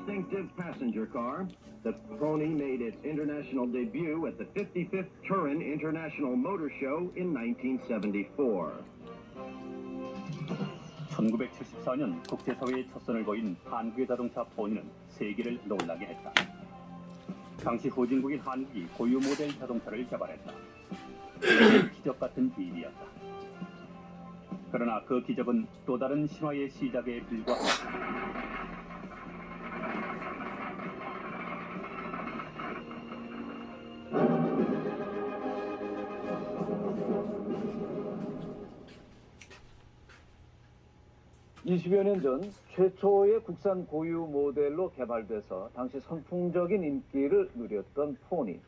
distinctive passenger car, the Pony made its international debut at the 55th Turin International Motor Show in 1974. 1974년 국제사회의 첫 선을 보인 한국의 자동차 포니는 세계를 놀라게 했다. 당시 후진국인 한국이 고유 모델 자동차를 개발했다. 기적 같은 일이었다. 그러나 그 기적은 또 다른 신화의 시작에 불과했다. 20여 년 전 최초의 국산 고유 모델로 개발돼서 당시 선풍적인 인기를 누렸던 포니.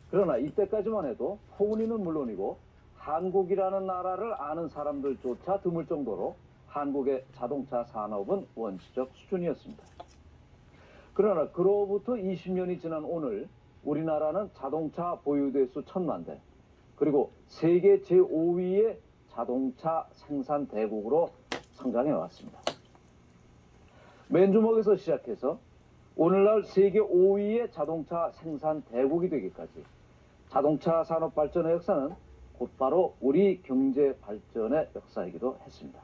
그러나 이때까지만 해도 포니는 물론이고 한국이라는 나라를 아는 사람들조차 드물 정도로 한국의 자동차 산업은 원시적 수준이었습니다. 그러나 그로부터 20년이 지난 오늘 우리나라는 자동차 보유 대수 1000만 대, 그리고 세계 제5위의 자동차 생산 대국으로 성장해 왔습니다. 맨주먹에서 시작해서 오늘날 세계 5위의 자동차 생산 대국이 되기까지 자동차 산업 발전의 역사는 곧바로 우리 경제 발전의 역사이기도 했습니다.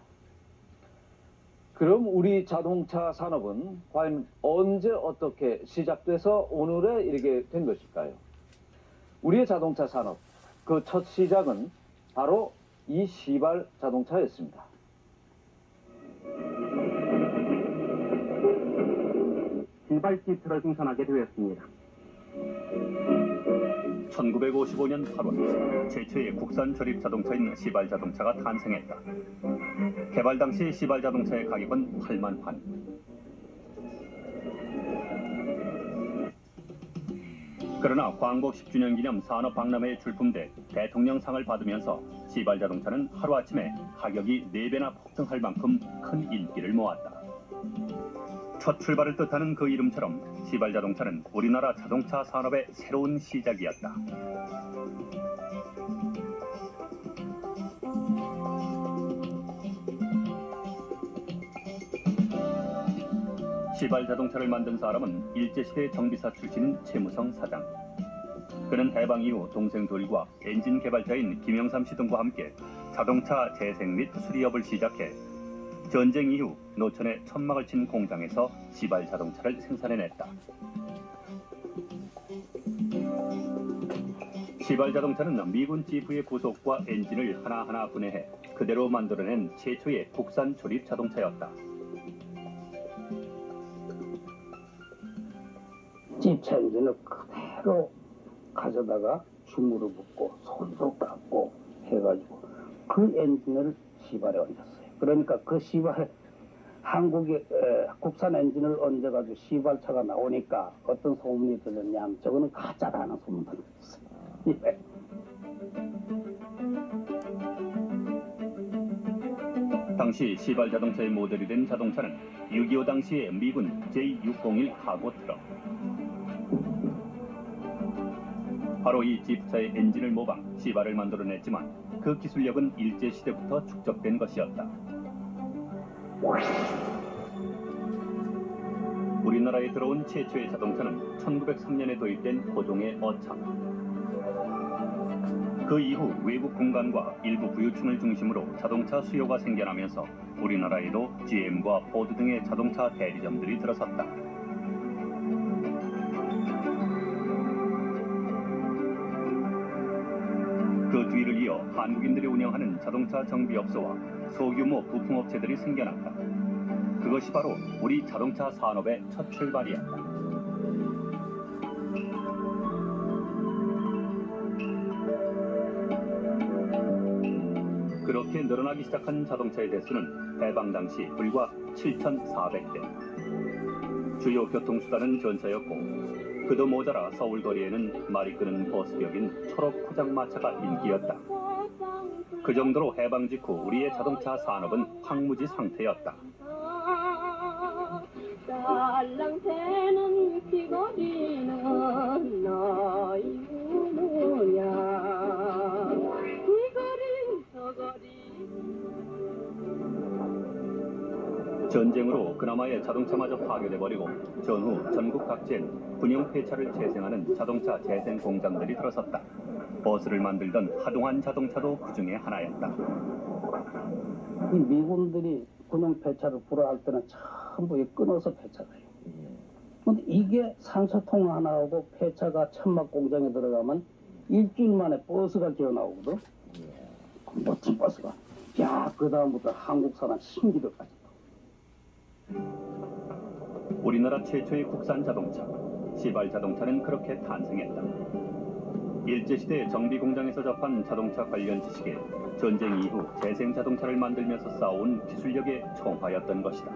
그럼 우리 자동차 산업은 과연 언제 어떻게 시작돼서 오늘에 이르게 된 것일까요? 우리의 자동차 산업, 그 첫 시작은 바로 이 시발 자동차였습니다. 시발 지프를 생산하게 되었습니다. 1955년 8월 최초의 국산 조립 자동차인 시발 자동차가 탄생했다. 개발 당시 시발 자동차의 가격은 8만 원. 그러나 광복 10주년 기념 산업박람회에 출품돼 대통령상을 받으면서 시발 자동차는 하루아침에 가격이 4배나 폭등할 만큼 큰 인기를 모았다. 첫 출발을 뜻하는 그 이름처럼 시발 자동차는 우리나라 자동차 산업의 새로운 시작이었다. 시발 자동차를 만든 사람은 일제시대 정비사 출신인 최무성 사장. 그는 해방 이후 동생 둘과 엔진 개발자인 김영삼 씨 등과 함께 자동차 재생 및 수리업을 시작해 전쟁 이후 노천에 천막을 친 공장에서 시발 자동차를 생산해냈다. 시발 자동차는 미군 지프의 부속과 엔진을 하나하나 분해해 그대로 만들어낸 최초의 국산 조립 자동차였다. 지프 엔진을 그대로 가져다가 줌으로 붓고 손으로 깎고 해가지고 그 엔진을 시발에 얹었어요. 그러니까 그 시발 한국의 국산 엔진을 얹어가지고 시발차가 나오니까 어떤 소문이 들렸냐면 저거는 가짜라는 소문이 들렸어요. 예. 당시 시발 자동차의 모델이 된 자동차는 6.25 당시의 미군 J601 카고 트럭. 바로 이 지프차의 엔진을 모방 시발을 만들어냈지만 그 기술력은 일제시대부터 축적된 것이었다. 우리나라에 들어온 최초의 자동차는 1903년에 도입된 호종의 어창. 그 이후 외국 공간과 일부 부유층을 중심으로 자동차 수요가 생겨나면서 우리나라에도 GM과 포드 등의 자동차 대리점들이 들어섰다. 그 뒤를 이어 한국인들이 운영하는 자동차 정비업소와 소규모 부품업체들이 생겨났다. 그것이 바로 우리 자동차 산업의 첫 출발이었다. 그렇게 늘어나기 시작한 자동차의 대수는 해방 당시 불과 7,400대. 주요 교통수단은 전차였고 그도 모자라 서울거리에는 말이 끄는 버스격인 초록 포장마차가 인기였다. 그 정도로 해방 직후 우리의 자동차 산업은 황무지 상태였다. 딸랑새는 귀걸이는 너희 누구냐 이거리 저거리 전쟁으로 그나마의 자동차마저 파괴돼버리고 전후 전국 각지엔 군용 폐차를 재생하는 자동차 재생 공장들이 들어섰다. 버스를 만들던 하동환 자동차도 그 중에 하나였다. 이 미군들이 군용 폐차를 불어할 때는 전부 끊어서 폐차가 해요. 근데 이게 산소통 하나하고 폐차가 천막 공장에 들어가면 일주일 만에 버스가 기어 나오거든. 멋진 버스가. 야, 그 다음부터 한국 사람 신기를 가졌다. 우리나라 최초의 국산 자동차, 시발 자동차는 그렇게 탄생했다. 일제시대 정비 공장에서 접한 자동차 관련 지식에 전쟁 이후 재생 자동차를 만들면서 쌓아온 기술력의 총화였던 것이다.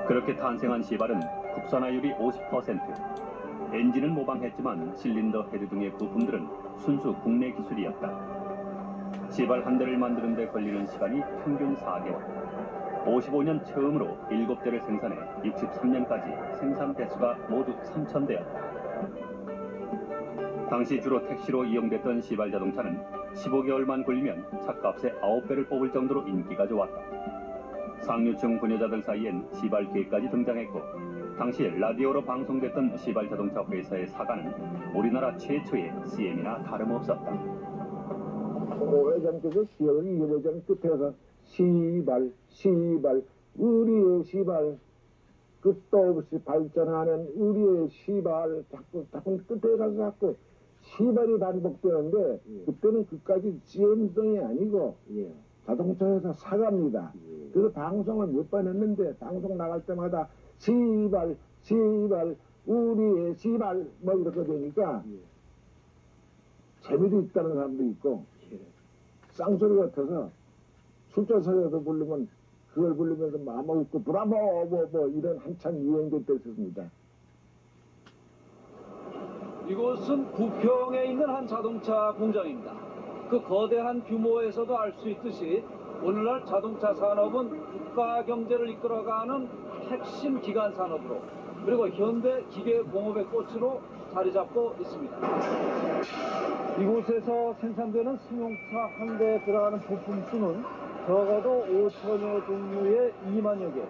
그렇게 탄생한 시발은 국산화율이 50%, 엔진은 모방했지만 실린더 헤드 등의 부품들은 순수 국내 기술이었다. 시발 한 대를 만드는 데 걸리는 시간이 평균 4개월. 55년 처음으로 7대를 생산해 63년까지 생산 대수가 모두 3,000대였다. 당시 주로 택시로 이용됐던 시발 자동차는 15개월만 걸리면 차값의 9배를 뽑을 정도로 인기가 좋았다. 상류층 부녀자들 사이엔 시발계까지 등장했고 당시 라디오로 방송됐던 시발 자동차 회사의 사과는 우리나라 최초의 CM이나 다름없었다. 오래전부터 시험을 이어보자는 끝에서 시발 우리의 시발 끝도 없이 발전하는 우리의 시발 자꾸 끝에 가서 자꾸 시발이 반복되는데 그때는 그까지 지연성이 아니고 자동차 회사 사과입니다. 그래서 방송을 몇 번 했는데 방송 나갈 때마다 시발 우리의 시발 뭐 이렇게 되니까 재미도 있다는 사람도 있고 쌍소리 같아서 술자석에서 부르면 그걸 부르면서 마음 웃고 브라보 뭐 이런 한참 유행될 때 있었습니다. 이곳은 부평에 있는 한 자동차 공장입니다. 그 거대한 규모에서도 알 수 있듯이 오늘날 자동차 산업은 국가 경제를 이끌어가는 핵심 기간 산업으로 그리고 현대 기계 공업의 꽃으로 자리 잡고 있습니다. 이곳에서 생산되는 승용차 한 대에 들어가는 부품 수는 적어도 5천여 종류의 2만여 개.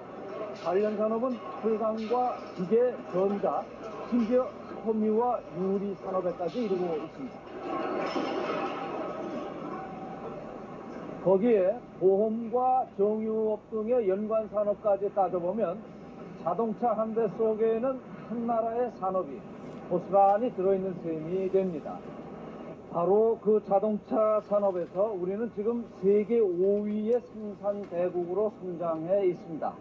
관련 산업은 철강과 기계, 전자, 심지어 섬유와 유리 산업에까지 이르고 있습니다. 거기에 보험과 정유업 등의 연관 산업까지 따져보면 자동차 한 대 속에는 한 나라의 산업이 고스란히 들어있는 셈이 됩니다. 바로 그 자동차 산업에서 우리는 지금 세계 5위의 생산 대국으로 성장해 있습니다.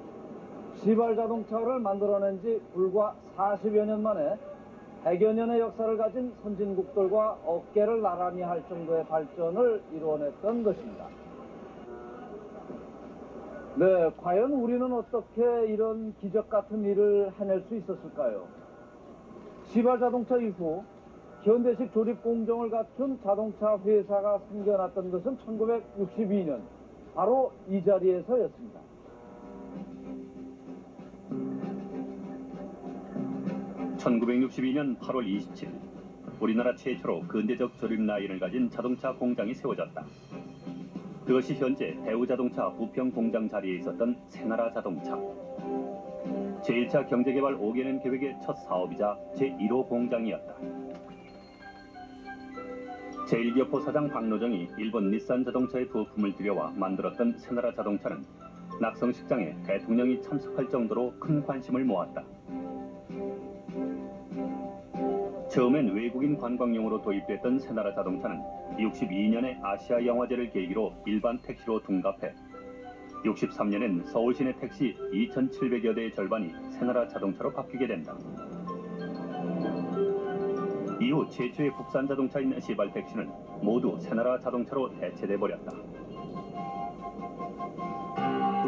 시발 자동차를 만들어낸 지 불과 40여 년 만에 100여 년의 역사를 가진 선진국들과 어깨를 나란히 할 정도의 발전을 이루어냈던 것입니다. 네, 과연 우리는 어떻게 이런 기적 같은 일을 해낼 수 있었을까요? 시발 자동차 이후 현대식 조립 공정을 갖춘 자동차 회사가 생겨났던 것은 1962년 바로 이 자리에서였습니다. (1962년 8월 27일) 우리나라 최초로 근대적 조립 라인을 가진 자동차 공장이 세워졌다. 그것이 현재 대우자동차 부평 공장 자리에 있었던 새나라 자동차. 제1차 경제개발 5개년 계획의 첫 사업이자 제1호 공장이었다. 제1기업호 사장 박노정이 일본 닛산 자동차의 부품을 들여와 만들었던 새나라 자동차는 낙성식장에 대통령이 참석할 정도로 큰 관심을 모았다. 처음엔 외국인 관광용으로 도입됐던 새나라 자동차는 62년에 아시아 영화제를 계기로 일반 택시로 둔갑해 63년엔 서울 시내 택시 2,700여 대의 절반이 새나라 자동차로 바뀌게 된다. 이후 최초의 국산 자동차인 시발 택시는 모두 새나라 자동차로 대체돼 버렸다.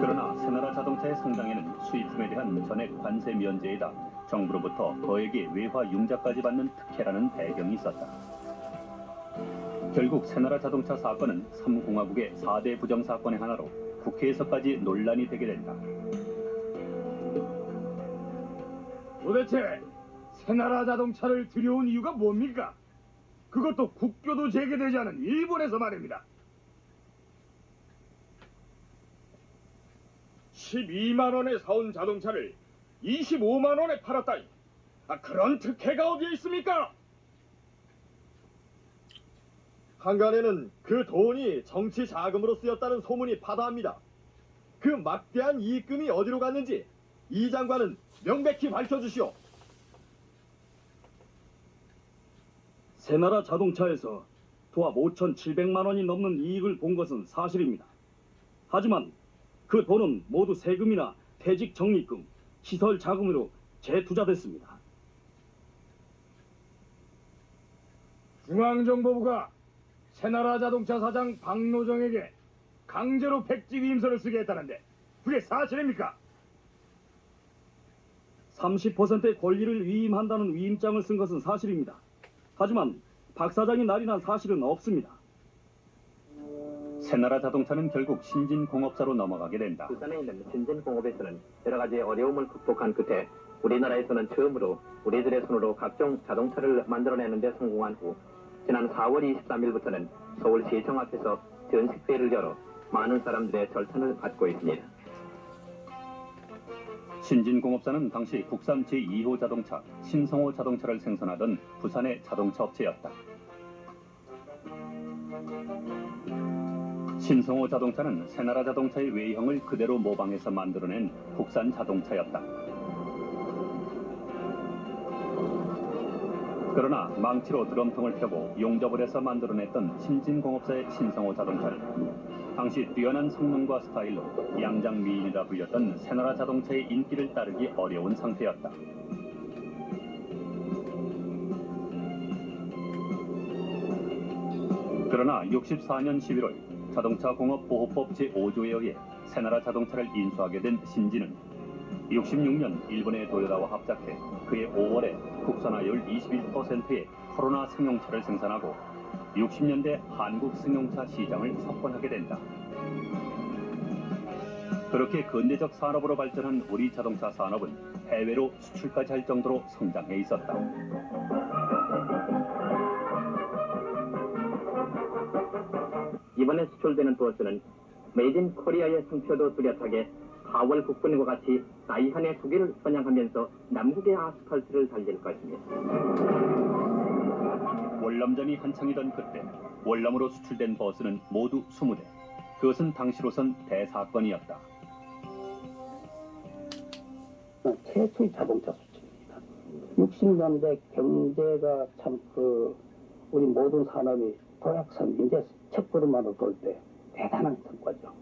그러나 새나라 자동차의 성장에는 수입품에 대한 전액 관세 면제에다 정부로부터 거액의 외화 융자까지 받는 특혜라는 배경이 있었다. 결국 새나라 자동차 사건은 3공화국의 4대 부정사건의 하나로 국회에서까지 논란이 되게 된다. 도대체 새나라 자동차를 들여온 이유가 뭡니까? 그것도 국교도 재개되지 않은 일본에서 말입니다. 12만 원에 사온 자동차를 25만 원에 팔았다니. 그런 특혜가 어디에 있습니까? 한간에는 그 돈이 정치 자금으로 쓰였다는 소문이 파다합니다. 그 막대한 이익금이 어디로 갔는지 이 장관은 명백히 밝혀주시오. 새나라 자동차에서 도합 5,700만 원이 넘는 이익을 본 것은 사실입니다. 하지만 그 돈은 모두 세금이나 퇴직 적립금, 시설 자금으로 재투자됐습니다. 중앙정보부가 새나라 자동차 사장 박노정에게 강제로 백지위임서를 쓰게 했다는데 그게 사실입니까? 30%의 권리를 위임한다는 위임장을 쓴 것은 사실입니다. 하지만 박 사장이 날인한 사실은 없습니다. 새나라 자동차는 결국 신진공업사로 넘어가게 된다. 부산에 있는 신진공업에서는 여러 가지 어려움을 극복한 끝에 우리나라에서는 처음으로 우리들의 손으로 각종 자동차를 만들어내는 데 성공한 후 지난 4월 23일부터는 서울시청 앞에서 전식회를 열어 많은 사람들의 절찬을 받고 있습니다. 신진공업사는 당시 국산 제2호 자동차 신성호 자동차를 생산하던 부산의 자동차 업체였다. 신성호 자동차는 새나라 자동차의 외형을 그대로 모방해서 만들어낸 국산 자동차였다. 그러나 망치로 드럼통을 펴고 용접을 해서 만들어냈던 신진공업사의 신성호 자동차는 당시 뛰어난 성능과 스타일로 양장미인이라 불렸던 새나라 자동차의 인기를 따르기 어려운 상태였다. 그러나 64년 11월 자동차공업보호법 제5조에 의해 새나라 자동차를 인수하게 된 신진은 66년 일본의 도요다와 합작해 그해 5월에 국산화율 21%의 코로나 승용차를 생산하고 60년대 한국 승용차 시장을 석권하게 된다. 그렇게 근대적 산업으로 발전한 우리 자동차 산업은 해외로 수출까지 할 정도로 성장해 있었다. 이번에 수출되는 버스는 메이드 인 코리아의 성표도 뚜렷하게 4월 국군과 같이 나이한의 후기를 선양하면서 남국의 아스팔트를 달릴 것입니다. 월남전이 한창이던 그때 월남으로 수출된 버스는 모두 20대. 그것은 당시로선 대사건이었다. 최초의 자동차 수출입니다. 60년대 경제가 참 우리 모든 산업이 도약선 이제 첫걸음만으로 돌 때 대단한 성과죠.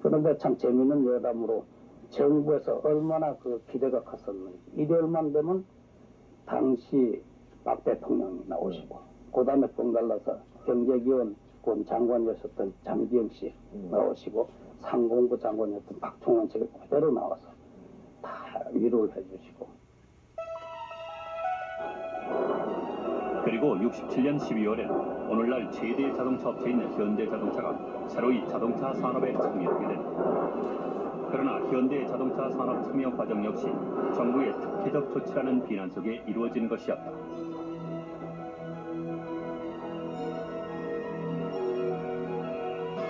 그런데 참 재미있는 여담으로 정부에서 얼마나 기대가 컸었는지 일요일만 되면 당시 박 대통령이 나오시고 그 다음에 번갈라서 경제기원군 장관이었던 장기영 씨 나오시고 상공부 장관이었던 박통원 씨가 그대로 나와서 다 위로를 해주시고 그리고 67년 12월에는 오늘날 최대 자동차 업체인 현대자동차가 새로이 자동차 산업에 참여하게 된다. 그러나 현대 자동차 산업 참여 과정 역시 정부의 특혜적 조치라는 비난 속에 이루어진 것이었다.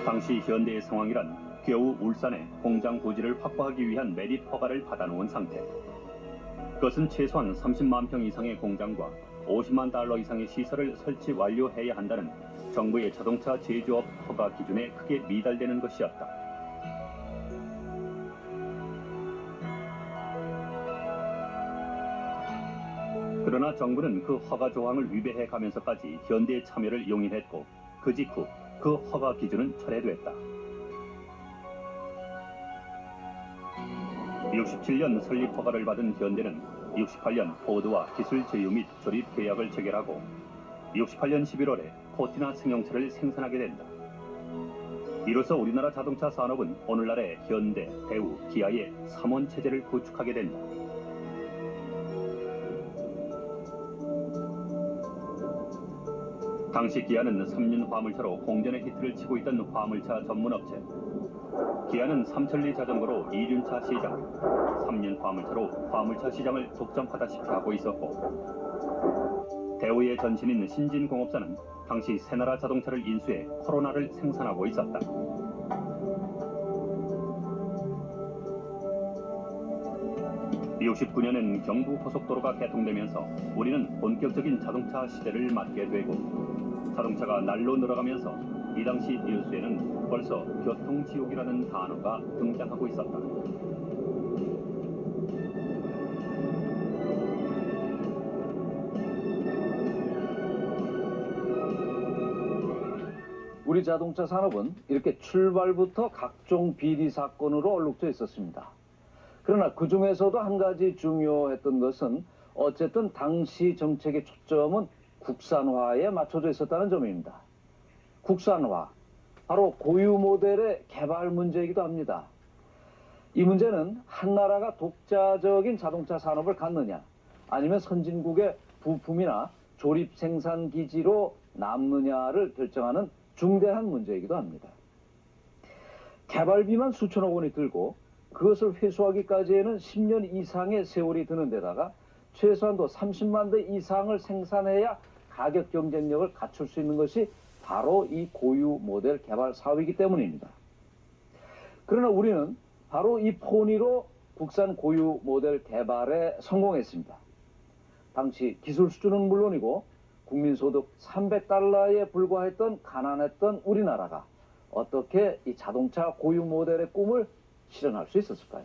당시 현대의 상황이란 겨우 울산에 공장 부지를 확보하기 위한 매립 허가를 받아놓은 상태. 그것은 최소한 30만 평 이상의 공장과 50만 달러 이상의 시설을 설치 완료해야 한다는 정부의 자동차 제조업 허가 기준에 크게 미달되는 것이었다. 그러나 정부는 그 허가 조항을 위배해 가면서까지 현대의 참여를 용인했고 그 직후 그 허가 기준은 철회됐다. 67년 설립 허가를 받은 현대는 68년 포드와 기술 제휴 및 조립 계약을 체결하고 68년 11월에 코티나 승용차를 생산하게 된다. 이로써 우리나라 자동차 산업은 오늘날의 현대, 대우, 기아의 3원 체제를 구축하게 된다. 당시 기아는 3년 화물차로 공전의 히트를 치고 있던 화물차 전문업체. 기아는 삼천리 자전거로 이륜차 시장, 3년 화물차로 화물차 시장을 독점하다시피 하고 있었고 대우의 전신인 신진공업사는 당시 새나라 자동차를 인수해 코로나를 생산하고 있었다. 69년엔 경부 고속도로가 개통되면서 우리는 본격적인 자동차 시대를 맞게 되고 자동차가 날로 늘어가면서 이 당시 뉴스에는 벌써 교통지옥이라는 단어가 등장하고 있었다. 우리 자동차 산업은 이렇게 출발부터 각종 비리 사건으로 얼룩져 있었습니다. 그러나 그 중에서도 한 가지 중요했던 것은 어쨌든 당시 정책의 초점은 국산화에 맞춰져 있었다는 점입니다. 국산화, 바로 고유 모델의 개발 문제이기도 합니다. 이 문제는 한 나라가 독자적인 자동차 산업을 갖느냐, 아니면 선진국의 부품이나 조립 생산 기지로 남느냐를 결정하는 중대한 문제이기도 합니다. 개발비만 수천억 원이 들고 그것을 회수하기까지에는 10년 이상의 세월이 드는 데다가 최소한도 30만 대 이상을 생산해야 가격 경쟁력을 갖출 수 있는 것이 바로 이 고유 모델 개발 사업이기 때문입니다. 그러나 우리는 바로 이 포니로 국산 고유 모델 개발에 성공했습니다. 당시 기술 수준은 물론이고 국민소득 300달러에 불과했던 가난했던 우리나라가 어떻게 이 자동차 고유 모델의 꿈을 실현할 수 있었을까요?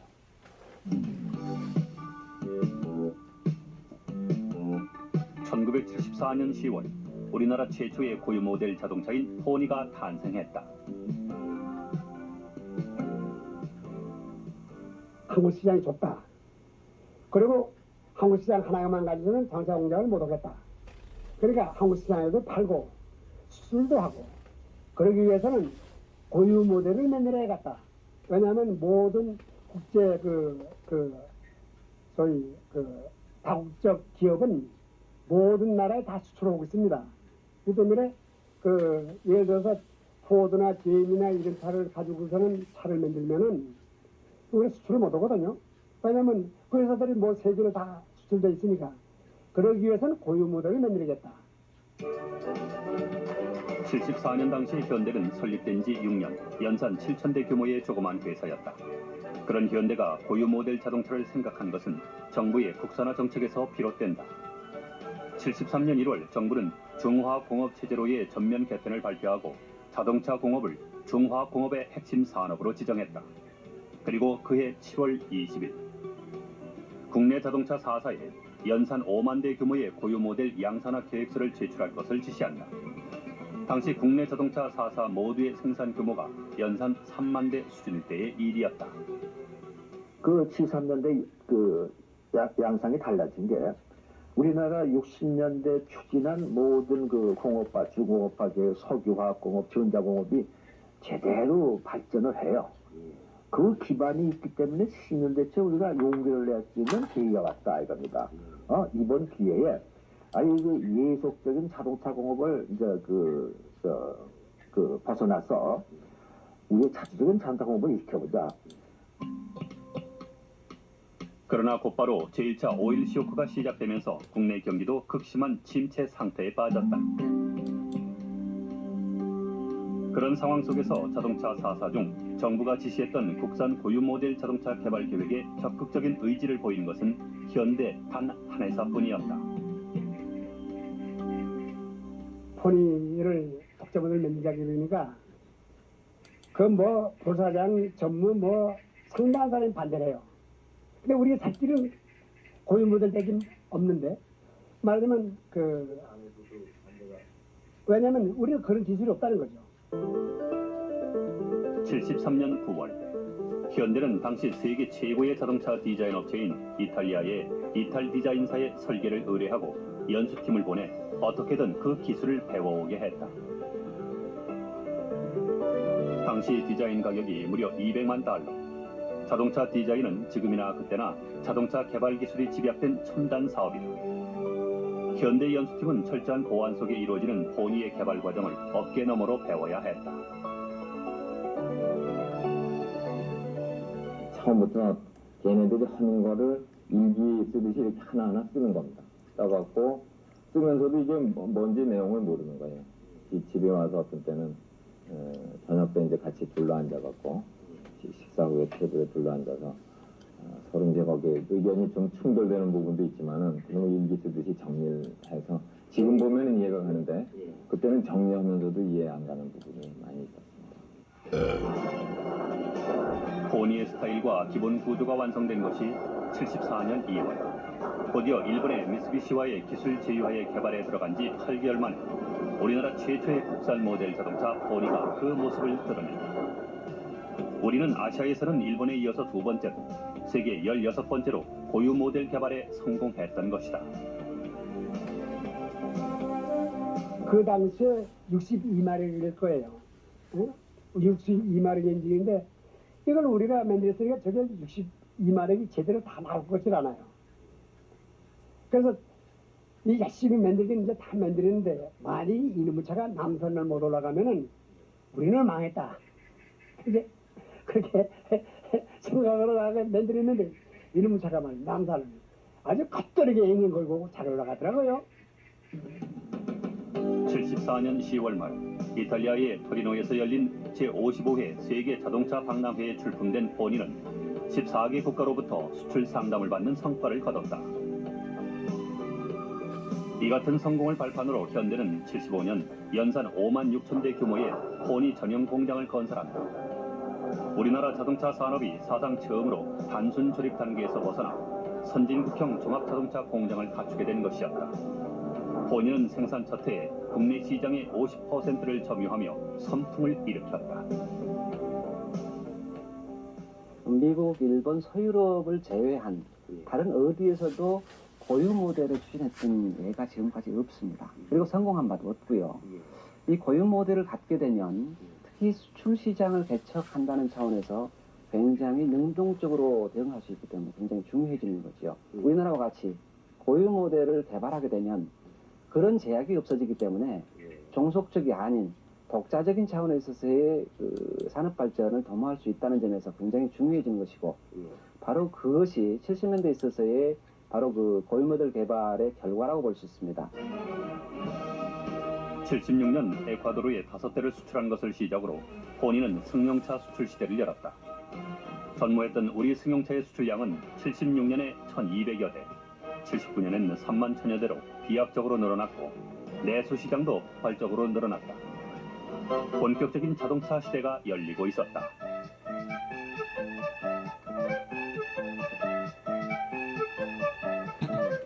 1974년 10월 우리나라 최초의 고유 모델 자동차인 포니가 탄생했다. 한국 시장이 좁다. 그리고 한국 시장 하나만 가지고는 자동차 공장을 못 오겠다. 그러니까 한국 시장에도 팔고 수출도 하고 그러기 위해서는 고유 모델을 만들어야겠다. 왜냐하면 모든 국제 소위 다국적 기업은 모든 나라에 다 수출하고 있습니다. 그 때문에 예를 들어서 포드나 GM이나 이런 차를 가지고서는 차를 만들면은 우리 수출을 못 하거든요. 왜냐하면 그 회사들이 뭐 세계로 다 수출돼 있으니까. 그러기 위해서는 고유 모델을 만들겠다. 74년 당시 현대는 설립된 지 6년, 연산 7,000대 규모의 조그만 회사였다. 그런 현대가 고유 모델 자동차를 생각한 것은 정부의 국산화 정책에서 비롯된다. 73년 1월 정부는 중화공업체제로의 전면 개편을 발표하고 자동차 공업을 중화공업의 핵심 산업으로 지정했다. 그리고 그해 7월 20일 국내 자동차 4사에 연산 5만 대 규모의 고유 모델 양산화 계획서를 제출할 것을 지시한다. 당시 국내 자동차 4사 모두의 생산 규모가 연산 3만 대 수준일 때의 일이었다. 그 73년대 양상이 달라진 게 우리나라 60년대 추진한 모든 공업화, 중공업화, 석유화학공업, 전자공업이 제대로 발전을 해요. 그 기반이 있기 때문에 10년 째 우리가 용기를 낼 수 있는 기회가 왔다 이겁니다. 이번 기회에 예속적인 자동차 공업을 이제 벗어나서 우리의 자주적인 자동차 공업을 일으켜보자. 그러나 곧바로 제1차 오일 쇼크가 시작되면서 국내 경기도 극심한 침체 상태에 빠졌다. 그런 상황 속에서 자동차 4사 중 정부가 지시했던 국산 고유 모델 자동차 개발 계획에 적극적인 의지를 보인 것은 현대 단 한 회사뿐이었다. 포니를 독자본을 만들자고 그러니까 부사장 전무 상당한 사람이 반대를 해요. 근데 우리가 자기는 고유 모델 대기 없는데 말하자면 왜냐면 우리가 그런 기술이 없다는 거죠. 73년 9월 현대는 당시 세계 최고의 자동차 디자인 업체인 이탈리아의 이탈 디자인사의 설계를 의뢰하고 연수팀을 보내 어떻게든 그 기술을 배워오게 했다. 당시 디자인 가격이 무려 200만 달러. 자동차 디자인은 지금이나 그때나 자동차 개발 기술이 집약된 첨단 사업이다. 현대 연수팀은 철저한 보안 속에 이루어지는 포니의 개발 과정을 어깨 너머로 배워야 했다. 처음부터 걔네들이 하는 거를 일기 쓰듯이 이렇게 하나하나 쓰는 겁니다. 써갖고 쓰면서도 이게 뭔지 내용을 모르는 거예요. 집에 와서 어떤 때는 저녁 때 이제 같이 둘러앉아갖고 식사 후에 테이블에 둘러앉아서 서로 이제 거기에 의견이 좀 충돌되는 부분도 있지만은 그런 일기 쓰듯이 정리를 해서 지금 보면은 이해가 가는데 그때는 정리하면서도 이해 안 가는 부분이 많이 있었습니다. 포니의 스타일과 기본 구조가 완성된 것이 74년 2월. 곧이어 일본의 미쓰비시와의 기술 제휴하에 개발에 들어간 지 8개월 만에 우리나라 최초의 국산 모델 자동차 포니가 그 모습을 드러낸다. 우리는 아시아에서는 일본에 이어서 두 번째로 세계 16번째로 고유 모델 개발에 성공했던 것이다. 그 당시에 62마력일 거예요. 62마력 엔진인데 이걸 우리가 만들었으니까 저게 62마력이 제대로 다 나올 것이 않아요. 그래서 이 열심히 만들긴 이제 다 만들었는데 만약 이놈의 차가 남산을 못 올라가면은 우리는 망했다. 이제 그렇게 생각을 하고 만들었는데 이놈의 차가 말 남산을 아주 겉도리게 engine 걸고 잘 올라가더라고요. 74년 10월 말 이탈리아의 토리노에서 열린 제55회 세계 자동차 박람회에 출품된 포니는 14개 국가로부터 수출 상담을 받는 성과를 거뒀다. 이 같은 성공을 발판으로 현대는 75년 연산 5만 6천 대 규모의 포니 전용 공장을 건설한다. 우리나라 자동차 산업이 사상 처음으로 단순 조립 단계에서 벗어나 선진국형 종합자동차 공장을 갖추게 된 것이었다. 포니는 생산 첫 해에 국내 시장의 50%를 점유하며 선풍을 일으켰다. 미국, 일본, 서유럽을 제외한 다른 어디에서도 고유 모델을 추진했던 예가 지금까지 없습니다. 그리고 성공한 바도 없고요. 이 고유 모델을 갖게 되면 특히 수출 시장을 개척한다는 차원에서 굉장히 능동적으로 대응할 수 있기 때문에 굉장히 중요해지는 거죠. 우리나라와 같이 고유 모델을 개발하게 되면 그런 제약이 없어지기 때문에 종속적이 아닌 독자적인 차원에 있어서의 그 산업 발전을 도모할 수 있다는 점에서 굉장히 중요해지는 것이고 바로 그것이 70년대에 있어서의 바로 그 고유 모델 개발의 결과라고 볼 수 있습니다. 76년 에콰도르에 5대를 수출한 것을 시작으로 포니는 승용차 수출 시대를 열었다. 전무했던 우리 승용차의 수출량은 76년에 1200여 대, 79년에는 3만 1000여 대로 비약적으로 늘어났고 내수 시장도 폭발적으로 늘어났다. 본격적인 자동차 시대가 열리고 있었다.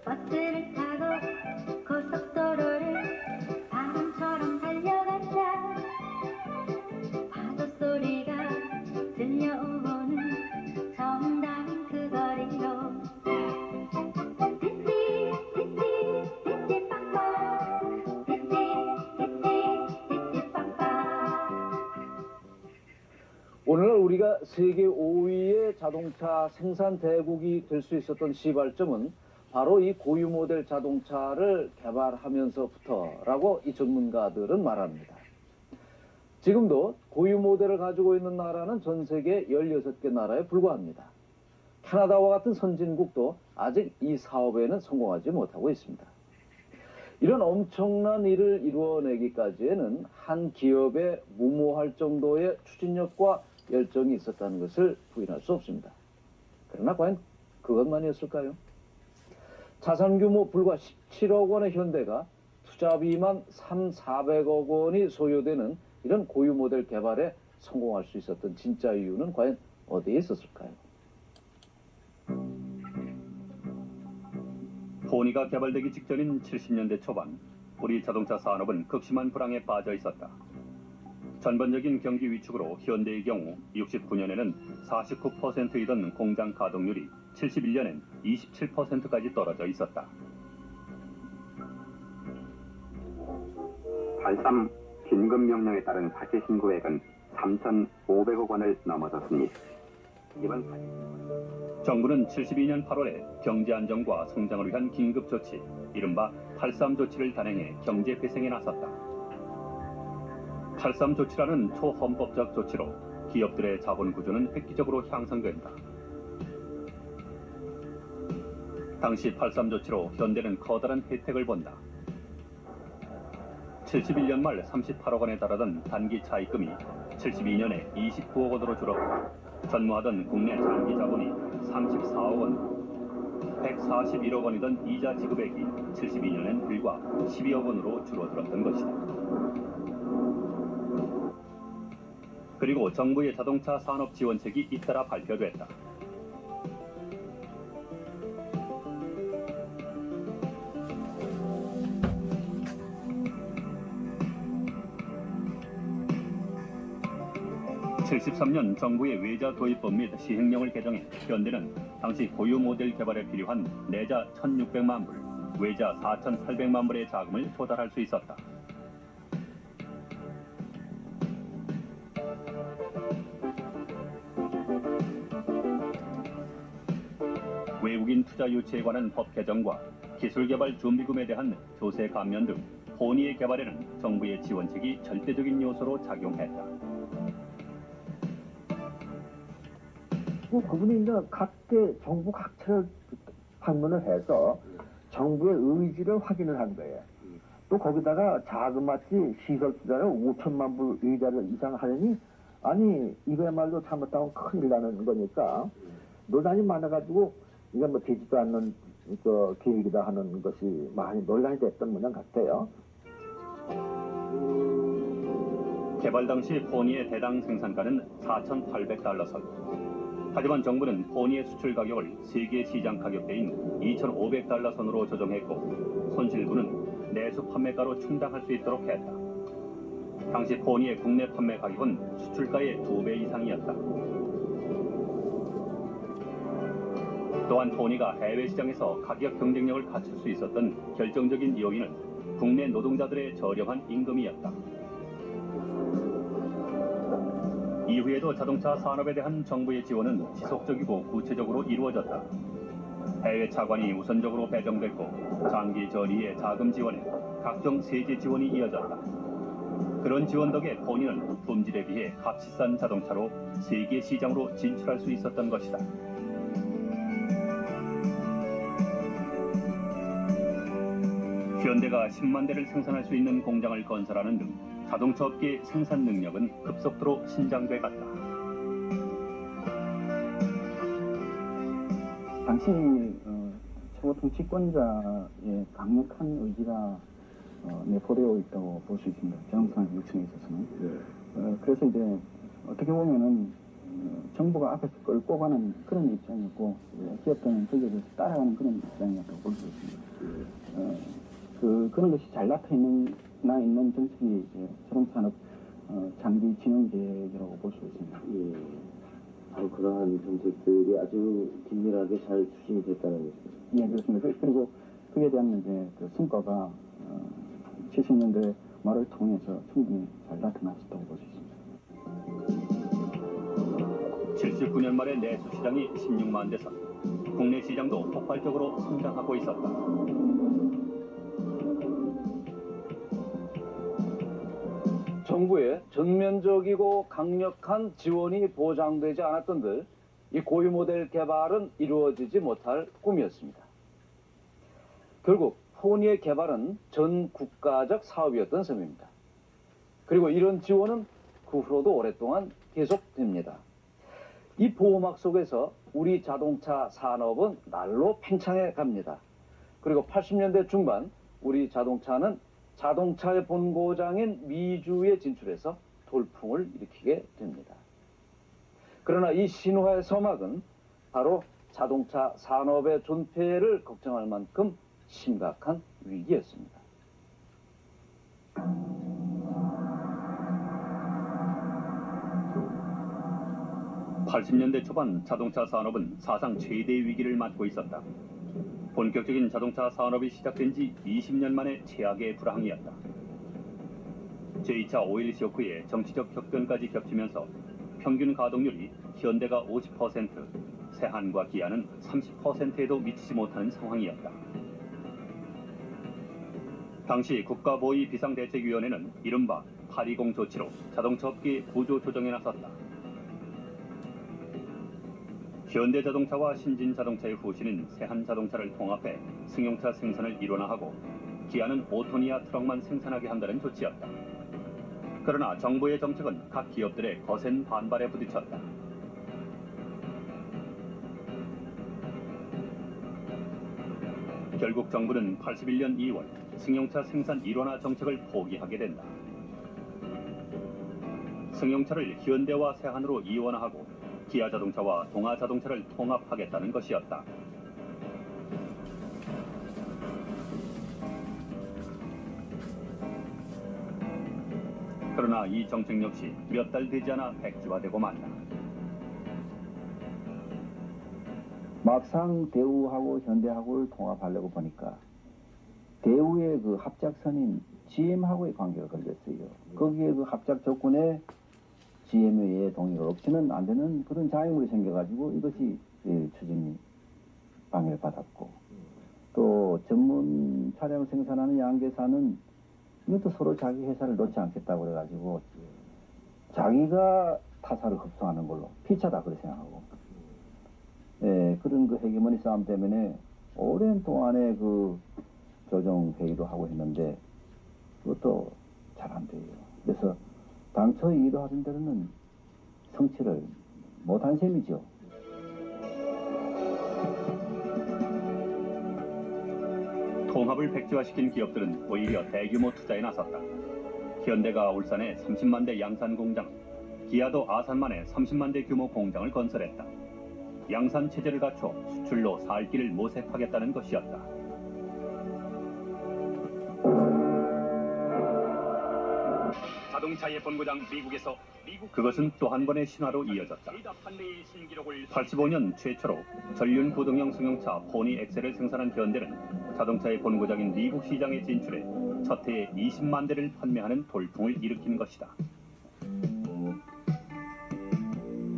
버스를 타고 고속도로를 바람처럼 달려간다. 파도 소리가 들려오는 정다운 그 거리로 오늘날 우리가 세계 5위의 자동차 생산 대국이 될 수 있었던 시발점은 바로 이 고유 모델 자동차를 개발하면서부터라고 이 전문가들은 말합니다. 지금도 고유 모델을 가지고 있는 나라는 전 세계 16개 나라에 불과합니다. 캐나다와 같은 선진국도 아직 이 사업에는 성공하지 못하고 있습니다. 이런 엄청난 일을 이루어내기까지에는 한 기업에 무모할 정도의 추진력과 열정이 있었다는 것을 부인할 수 없습니다. 그러나 과연 그것만이었을까요? 자산 규모 불과 17억 원의 현대가 투자비만 3,400억 원이 소요되는 이런 고유 모델 개발에 성공할 수 있었던 진짜 이유는 과연 어디에 있었을까요? 포니가 개발되기 직전인 70년대 초반, 우리 자동차 산업은 극심한 불황에 빠져 있었다. 전반적인 경기 위축으로 현대의 경우 69년에는 49%이던 공장 가동률이 71년엔 27%까지 떨어져 있었다. 83 긴급명령에 따른 사채 신고액은 3,500억 원을 넘어섰습니다. 이번 정부는 72년 8월에 경제 안정과 성장을 위한 긴급 조치, 이른바 83 조치를 단행해 경제 회생에 나섰다. 83 조치라는 초헌법적 조치로 기업들의 자본 구조는 획기적으로 향상된다. 당시 83 조치로 현대는 커다란 혜택을 본다. 71년 말 38억 원에 달하던 단기 차입금이 72년에 29억 원으로 줄었고 전무하던 국내 장기 자본이 34억 원, 141억 원이던 이자 지급액이 72년엔 불과 12억 원으로 줄어들었던 것이다. 그리고 정부의 자동차 산업 지원책이 잇따라 발표됐다. (73년) 정부의 외자 도입법 및 시행령을 개정해 현대는 당시 고유 모델 개발에 필요한 내자 1,600만 불, 외자 4,800만 불의 자금을 조달할 수 있었다. 외국인 투자 유치에 관한 법 개정과 기술개발 준비금에 대한 조세 감면 등 포니의 개발에는 정부의 지원책이 절대적인 요소로 작용했다. 그분이 이제 정부 각처를 방문을 해서 정부의 의지를 확인을 한 거예요. 또 거기다가 자그마치 시설 투자를 5천만 불 이상 하려니 아니 이거야말로 잘못하면 큰일 나는 거니까 논란이 많아가지고 이게 뭐 되지도 않는 계획이다 하는 것이 많이 논란이 됐던 모양 같아요. 개발 당시 포니의 대당 생산가는 4,800달러 선. 하지만 정부는 포니의 수출 가격을 세계 시장 가격대인 2,500달러 선으로 조정했고 손실분은 내수 판매가로 충당할 수 있도록 했다. 당시 포니의 국내 판매 가격은 수출가의 2배 이상이었다. 또한 포니가 해외 시장에서 가격 경쟁력을 갖출 수 있었던 결정적인 요인은 국내 노동자들의 저렴한 임금이었다. 이후에도 자동차 산업에 대한 정부의 지원은 지속적이고 구체적으로 이루어졌다. 해외 차관이 우선적으로 배정됐고 장기 저리의 자금 지원에 각종 세제 지원이 이어졌다. 그런 지원 덕에 포니는 품질에 비해 값비싼 자동차로 세계 시장으로 진출할 수 있었던 것이다. 현대가 10만 대를 생산할 수 있는 공장을 건설하는 등 자동차 업계의 생산 능력은 급속도로 신장돼 갔다. 당시 최고 통치권자의 강력한 의지가 내포되어 있다고 볼 수 있습니다. 자동차 육성에 있어서는. 그래서 이제 어떻게 보면은 정부가 앞에서 끌고 가는 그런 입장이었고 기업들은 거기에 대해서 따라가는 그런 입장이었다고 볼 수 있습니다. 그런 것이 잘 나타있는 정책이 자동차산업 장기 진흥 계획이라고 볼 수 있습니다. 바로 그러한 정책들이 아주 긴밀하게 잘 추진이 됐다는 것입니다. 예, 그렇습니다. 그리고 그에 대한 이제 그 성과가 70년대 말을 통해서 충분히 잘 나타났었다고 볼 수 있습니다. 79년 말에 내수 시장이 16만 대 선, 국내 시장도 폭발적으로 성장하고 있었다. 정부의 전면적이고 강력한 지원이 보장되지 않았던들 이 고유 모델 개발은 이루어지지 못할 꿈이었습니다. 결국 포니의 개발은 전 국가적 사업이었던 셈입니다. 그리고 이런 지원은 그 후로도 오랫동안 계속됩니다. 이 보호막 속에서 우리 자동차 산업은 날로 팽창해 갑니다. 그리고 80년대 중반 우리 자동차는 자동차의 본고장인 미주에 진출해서 돌풍을 일으키게 됩니다. 그러나 이 신화의 서막은 바로 자동차 산업의 존폐를 걱정할 만큼 심각한 위기였습니다. 80년대 초반 자동차 산업은 사상 최대의 위기를 맞고 있었다. 본격적인 자동차 산업이 시작된 지 20년 만에 최악의 불황이었다. 제2차 오일 쇼크에 정치적 격변까지 겹치면서 평균 가동률이 현대가 50%, 세한과 기아는 30%에도 미치지 못하는 상황이었다. 당시 국가보위 비상대책위원회는 이른바 820 조치로 자동차 업계의 구조 조정에 나섰다. 현대자동차와 신진자동차의 후신인 세한자동차를 통합해 승용차 생산을 일원화하고 기아는 오토니아 트럭만 생산하게 한다는 조치였다. 그러나 정부의 정책은 각 기업들의 거센 반발에 부딪혔다. 결국 정부는 81년 2월 승용차 생산 일원화 정책을 포기하게 된다. 승용차를 현대와 세한으로 이원화하고 기아자동차와 동아자동차를 통합하겠다는 것이었다. 그러나 이 정책 역시 몇 달 되지 않아 백지화되고 만다. 막상 대우하고 현대하고를 통합하려고 보니까 대우의 그 합작선인 GM하고의 관계가 걸렸어요. 거기에 그 합작 조건에 GM의 동의가 없이는 안 되는 그런 장애물이 생겨가지고 이것이 추진이 방해를 받았고, 또 전문 차량을 생산하는 양계사는 이것도 서로 자기 회사를 놓지 않겠다고 그래가지고 자기가 타사를 급소하는 걸로 피차다 그렇게 생각하고, 그런 그 헤게모니 싸움 때문에 오랜 동안에 그 조정 회의도 하고 했는데 그것도 잘 안 돼요. 그래서 당초 의도하던 대로는 성취를 못한 셈이죠. 통합을 백지화시킨 기업들은 오히려 대규모 투자에 나섰다. 현대가 울산에 30만 대 양산 공장, 기아도 아산만에 30만 대 규모 공장을 건설했다. 양산 체제를 갖춰 수출로 살 길을 모색하겠다는 것이었다. 자동차의 본고장 미국에서 그것은 또 한 번의 신화로 이어졌다. 85년 최초로 전륜 구동형 승용차 포니 엑셀을 생산한 현대는 자동차의 본고장인 미국 시장에 진출해 첫 해에 20만 대를 판매하는 돌풍을 일으킨 것이다.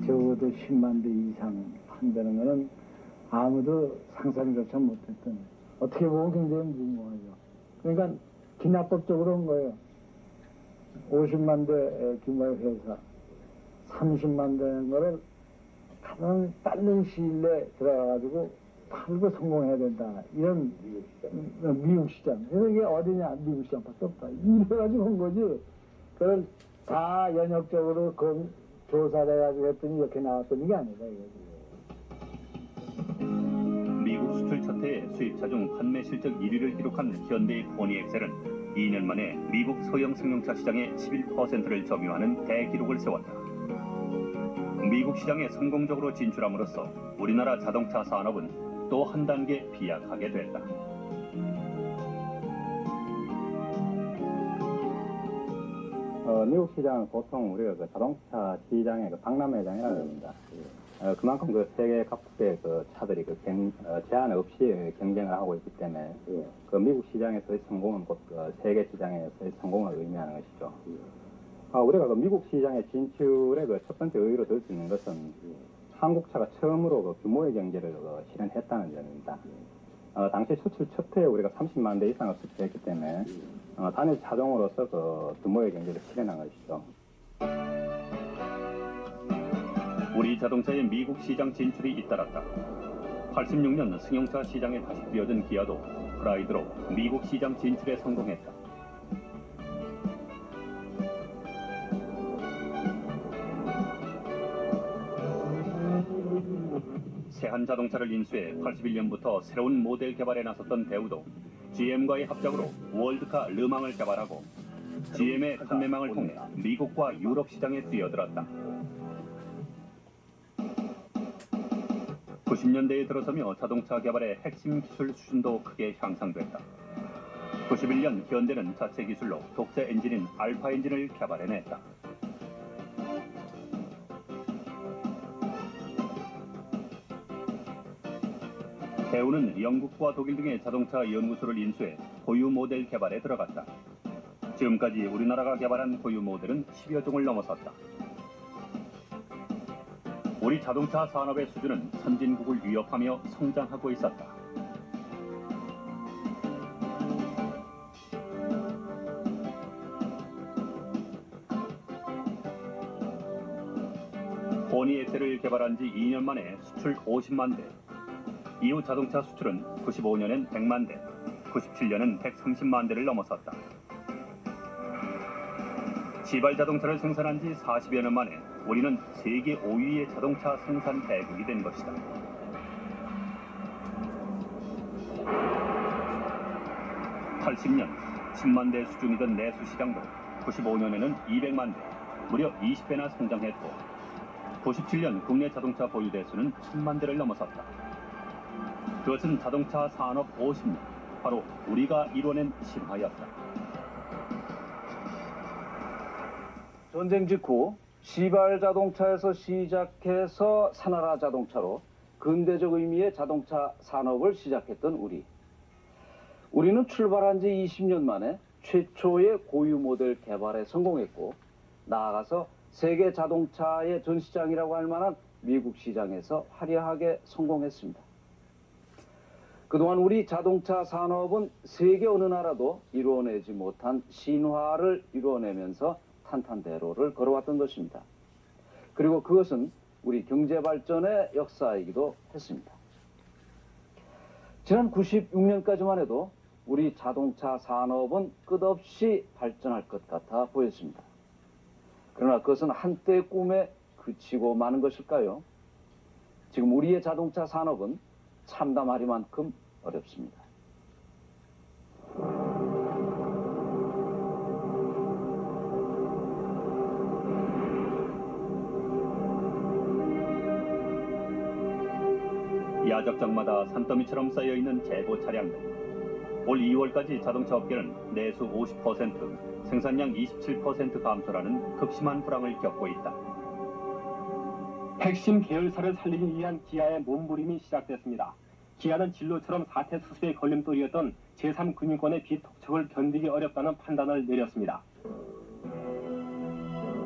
적어도 10만 대 이상 판다는 것은 아무도 상상조차 못했던, 어떻게 보면 굉장히 무모하죠. 그러니까 기납법적으로 한 거예요. 50만 대 규모의 회사, 30만 대는 거를 가장 빠른 시일 내에 들어가가지고 팔고 성공해야 된다. 이런 미국 시장. 그래서 이게 어디냐? 미국 시장밖에 없다. 이래가지고 한 거지. 그걸 다 연역적으로 조사를 해가지고 했더니 이렇게 나왔던 게 아니다. 미국 수출 첫 해에 수입차 중 판매 실적 1위를 기록한 현대의 포니 엑셀은 2년 만에 미국 소형 승용차 시장의 11%를 점유하는 대기록을 세웠다. 미국 시장에 성공적으로 진출함으로써 우리나라 자동차 산업은 또 한 단계 비약하게 됐다. 미국 시장은 보통 우리가 그 자동차 시장의 그 박람회장이라고 합니다. 그만큼 그 세계 각국의 그 차들이 그 제한 없이 경쟁을 하고 있기 때문에 그 미국 시장에서의 성공은 곧 그 세계 시장에서의 성공을 의미하는 것이죠. 우리가 그 미국 시장의 진출의 그 첫 번째 의의로 들 수 있는 것은 한국차가 처음으로 그 규모의 경제를 실현했다는 점입니다. 당시 수출 첫 해에 우리가 30만 대 이상을 수출했기 때문에 단일 차종으로서 그 규모의 경제를 실현한 것이죠. 우리 자동차의 미국 시장 진출이 잇따랐다. 86년 승용차 시장에 다시 뛰어든 기아도 프라이드로 미국 시장 진출에 성공했다. 세한 자동차를 인수해 81년부터 새로운 모델 개발에 나섰던 대우도 GM과의 합작으로 월드카 르망을 개발하고 GM의 판매망을 통해 미국과 유럽 시장에 뛰어들었다. 90년대에 들어서며 자동차 개발의 핵심 기술 수준도 크게 향상됐다. 91년 현대는 자체 기술로 독자 엔진인 알파 엔진을 개발해냈다. 대우는 영국과 독일 등의 자동차 연구소를 인수해 고유 모델 개발에 들어갔다. 지금까지 우리나라가 개발한 고유 모델은 10여 종을 넘어섰다. 우리 자동차 산업의 수준은 선진국을 위협하며 성장하고 있었다. 포니 엑셀을 개발한 지 2년 만에 수출 50만 대. 이후 자동차 수출은 95년엔 100만 대, 97년엔 130만 대를 넘어섰다. 시발 자동차를 생산한 지 40여 년 만에 우리는 세계 5위의 자동차 생산 대국이 된 것이다. (80년) 10만 대 수준이던 내수 시장도 95년에는 200만 대, 무려 20배나 성장했고 97년 국내 자동차 보유 대수는 1000만 대를 넘어섰다. 그것은 자동차 산업 50년, 바로 우리가 이뤄낸 신화였다. 전쟁 직후 시발 자동차에서 시작해서 산하라 자동차로 근대적 의미의 자동차 산업을 시작했던 우리는 출발한 지 20년 만에 최초의 고유 모델 개발에 성공했고 나아가서 세계 자동차의 전시장이라고 할 만한 미국 시장에서 화려하게 성공했습니다. 그동안 우리 자동차 산업은 세계 어느 나라도 이루어내지 못한 신화를 이루어내면서 탄탄대로를 걸어왔던 것입니다. 그리고 그것은 우리 경제 발전의 역사이기도 했습니다. 지난 96년까지만 해도 우리 자동차 산업은 끝없이 발전할 것 같아 보였습니다. 그러나 그것은 한때의 꿈에 그치고 마는 것일까요? 지금 우리의 자동차 산업은 참담하리만큼 어렵습니다. 야적장마다 산더미처럼 쌓여있는 재고 차량들. 올 2월까지 자동차 업계는 내수 50%, 생산량 27% 감소라는 극심한 불황을 겪고 있다. 핵심 계열사를 살리기 위한 기아의 몸부림이 시작됐습니다. 기아는 진로처럼 사태 수습의 걸림돌이었던 제3금융권의 비톡촉을 견디기 어렵다는 판단을 내렸습니다.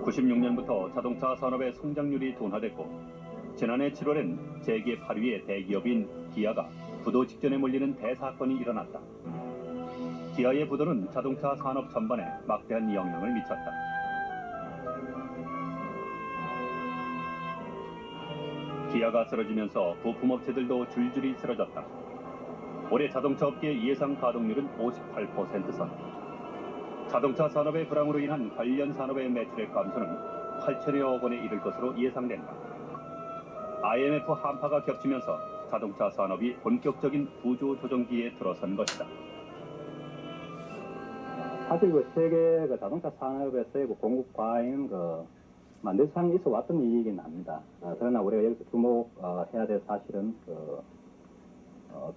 96년부터 자동차 산업의 성장률이 둔화됐고 지난해 7월엔 세계 8위의 대기업인 기아가 부도 직전에 몰리는 대사건이 일어났다. 기아의 부도는 자동차 산업 전반에 막대한 영향을 미쳤다. 기아가 쓰러지면서 부품업체들도 줄줄이 쓰러졌다. 올해 자동차 업계의 예상 가동률은 58%선. 자동차 산업의 불황으로 인한 관련 산업의 매출액 감소는 8천여억 원에 이를 것으로 예상된다. IMF 한파가 겹치면서 자동차 산업이 본격적인 구조 조정기에 들어선 것이다. 사실 그 세계 그 자동차 산업에서의 그 공급 과잉은 만들상 있어 왔던 일이긴 합니다. 그러나 우리가 여기서 주목해야 될 사실은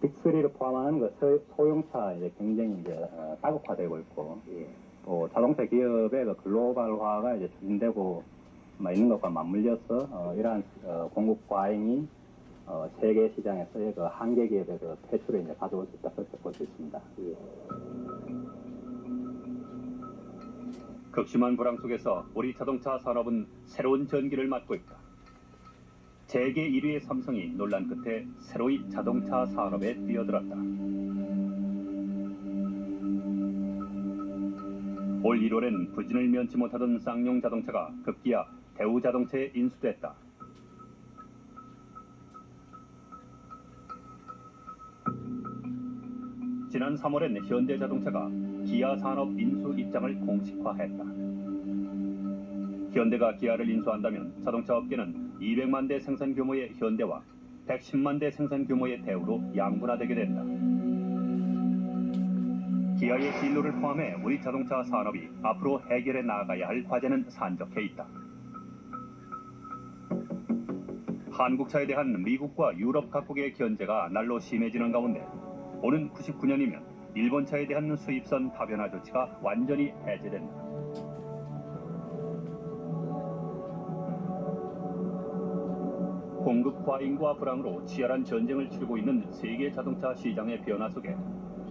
빅3를 포함한 그 소형차 이제 경쟁이 이제 다각화되고 있고 또 자동차 기업의 그 글로벌화가 이제 추진되고 있는 것과 맞물려서 이러한 공급 과잉이 세계 시장에서의 그 한계 기업의 그 퇴출을 이제 가져올 수 있다 그렇게 볼 수 있습니다. 극심한 불황 속에서 우리 자동차 산업은 새로운 전기를 맞고 있다. 세계 1위의 삼성이 논란 끝에 새로이 자동차 산업에 뛰어들었다. 올 1월엔 부진을 면치 못하던 쌍용 자동차가 급기야 대우 자동차에 인수됐다. 지난 3월엔 현대 자동차가 기아 산업 인수 입장을 공식화했다. 현대가 기아를 인수한다면 자동차 업계는 200만 대 생산 규모의 현대와 110만 대 생산 규모의 대우로 양분화되게 된다. 기아의 진로를 포함해 우리 자동차 산업이 앞으로 해결해 나가야 할 과제는 산적해 있다. 한국차에 대한 미국과 유럽 각국의 견제가 날로 심해지는 가운데 오는 99년이면 일본차에 대한 수입선 다변화 조치가 완전히 해제된다. 공급 과잉과 불황으로 치열한 전쟁을 치르고 있는 세계 자동차 시장의 변화 속에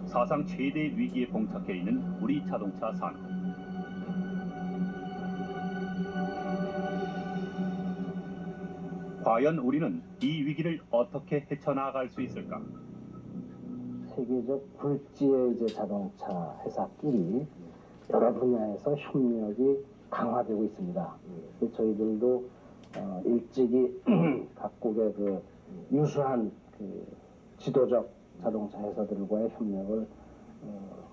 사상 최대의 위기에 봉착해 있는 우리 자동차 산업. 과연 우리는 이 위기를 어떻게 헤쳐나갈 수 있을까? 세계적 굴지의 이제 자동차 회사끼리 여러 분야에서 협력이 강화되고 있습니다. 저희들도 일찍이 각국의 그 유수한 그 지도적 자동차 회사들과의 협력을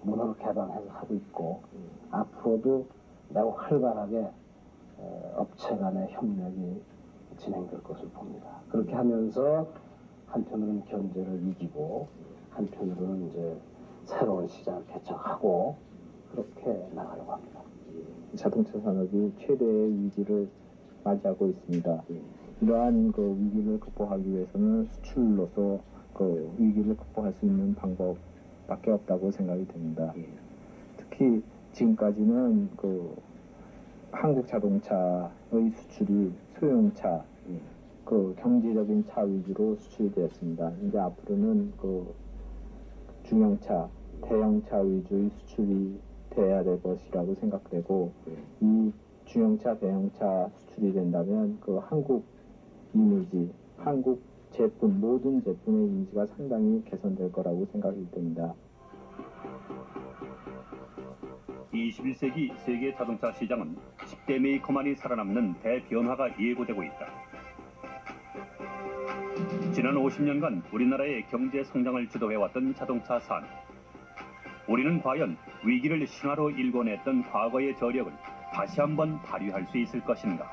문호를 개방해서 하고 있고 앞으로도 매우 활발하게 업체 간의 협력이 진행될 것을 봅니다. 그렇게 하면서 한편으로는 견제를 이기고 한편으로는 이제 새로운 시장을 개척하고 그렇게 나가려고 합니다. 자동차 산업이 최대의 위기를 맞이하고 있습니다. 이러한 그 위기를 극복하기 위해서는 수출로서 그 위기를 극복할 수 있는 방법밖에 없다고 생각이 됩니다. 특히 지금까지는 그 한국 자동차의 수출이 소형차, 그 경제적인 차 위주로 수출이 되었습니다. 이제 앞으로는 그 중형차, 대형차 위주의 수출이 돼야 될 것이라고 생각되고, 이 중형차, 대형차 수출이 된다면 그 한국 이미지, 한국 제품, 모든 제품의 이미지가 상당히 개선될 거라고 생각이 됩니다. 21세기 세계 자동차 시장은 10대 메이커만이 살아남는 대변화가 예고되고 있다. 지난 50년간 우리나라의 경제 성장을 주도해왔던 자동차 산업. 우리는 과연 위기를 신화로 일궈냈던 과거의 저력을 다시 한번 발휘할 수 있을 것인가?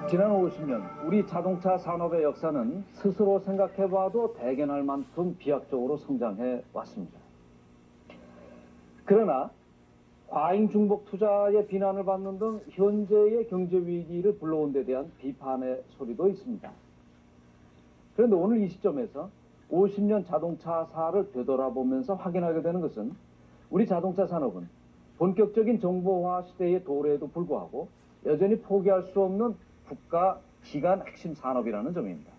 지난 50년 우리 자동차 산업의 역사는 스스로 생각해봐도 대견할 만큼 비약적으로 성장해 왔습니다. 그러나 과잉 중복 투자의 비난을 받는 등 현재의 경제 위기를 불러온 데 대한 비판의 소리도 있습니다. 그런데 오늘 이 시점에서 50년 자동차사를 되돌아보면서 확인하게 되는 것은 우리 자동차 산업은 본격적인 정보화 시대에 도래에도 불구하고 여전히 포기할 수 없는 국가 기간 핵심 산업이라는 점입니다.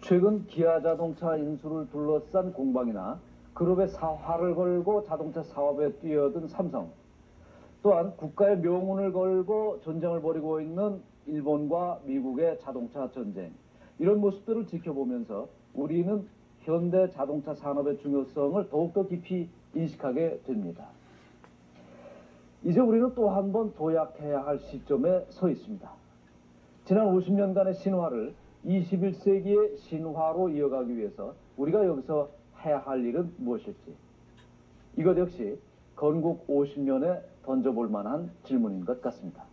최근 기아 자동차 인수를 둘러싼 공방이나 그룹의 사활을 걸고 자동차 사업에 뛰어든 삼성, 또한 국가의 명운을 걸고 전쟁을 벌이고 있는 일본과 미국의 자동차 전쟁, 이런 모습들을 지켜보면서 우리는 현대 자동차 산업의 중요성을 더욱더 깊이 인식하게 됩니다. 이제 우리는 또 한 번 도약해야 할 시점에 서 있습니다. 지난 50년간의 신화를 21세기의 신화로 이어가기 위해서 우리가 여기서 해야 할 일은 무엇일지, 이것 역시 건국 50년에 던져볼 만한 질문인 것 같습니다.